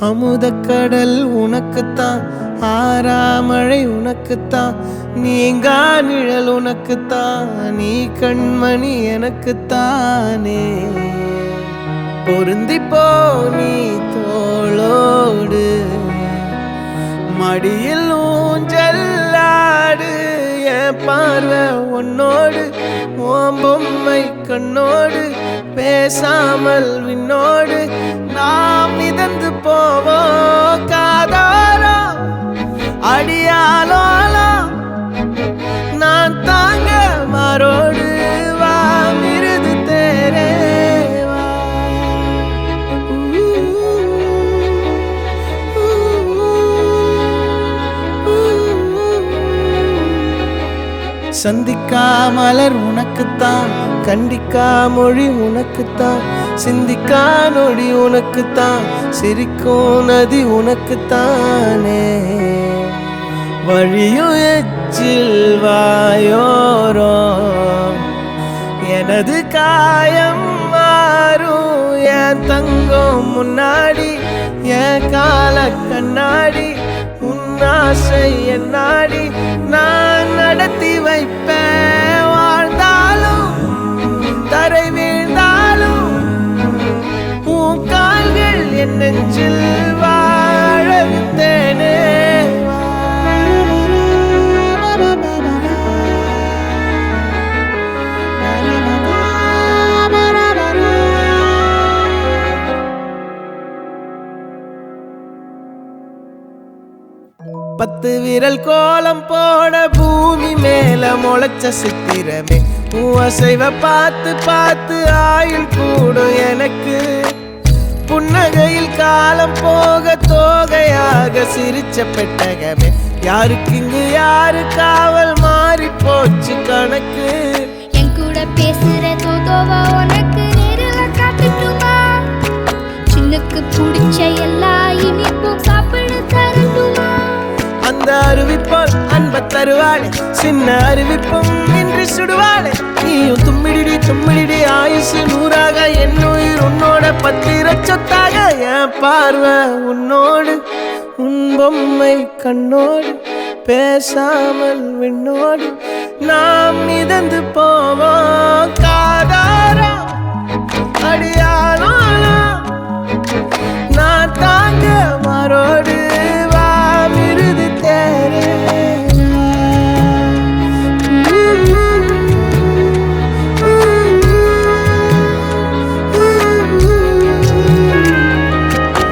அமுதக்கடல் உனக்குத்தான், ஆறாமழை உனக்குத்தான், நீங்கா நிழல் உனக்குத்தான், நீ கண்மணி எனக்குத்தானே. பொருந்திப்போ நீ தோளோடு, மடியில் ஊஞ்சல்லாடு, என் பார்வை உன்னோடு, ஓம் பொம்மை கண்ணோடு, பேசாமல் விண்ணோடு நாம் மிதந்து போவோம் காதாரோ அடியாலோலோ. நான் தாங்க மாறோடு வா மிருது தேரே வா. சந்திக்கா மலர் உனக்குத்தான், கண்டிக்கா மொழி உனக்குத்தான், சிந்திக்கா நொடி உனக்குத்தான், சிரிக்கும் நதி உனக்குத்தானே. வழியும் எச்சில் வாயோரோ எனது காயம் மாறும், என் தங்கம் முன்னாடி என் கால கண்ணாடி, உன்னாசை என்னாடி நான் நடத்தி வைப்பேன். வாழ்ந்தாலும் தரை வீழ்ந்தாலும் உன் கால்கள் என் நெஞ்சில் வாழ விட்டேனே. பத்து விரல் கோலம் போட பூமி மேல முளைச்ச சித்திரமே, அசைவ பார்த்து பார்த்து ஆயுள் கூடும் எனக்கு. புன்னகையில் காலம் போக தோகையாக சிரிச்ச பெட்டகமே, யாருக்கு இங்கு யாரு காவல் மாறி போச்சு கணக்கு. என் கூட பேசுற தோதோவா உனக்கு நேரில் காட்டுட்டுமா, சின்னுக்கு பிடிச்ச எல்லா இனிப்பும் சாப்பிட தரட்டுமா. அந்த அறிவிப்பால் அன்ப தருவாளே, சின்ன அறிவிப்பும் இன்றி சுடுவாளே. நீயும் தும்மிடி தும்மிடி ஆயுசு நூறாக, என் உயிர் உன்னோட பத்திர சொத்தாக. என் பார்வை உன்னோடு, உன் பொம்மை கண்ணோடு, பேசாமல் விண்ணோடு நாம் மிதந்து போவோம் காதாரா அடியாலோ. நான் தாங்க மாறோடு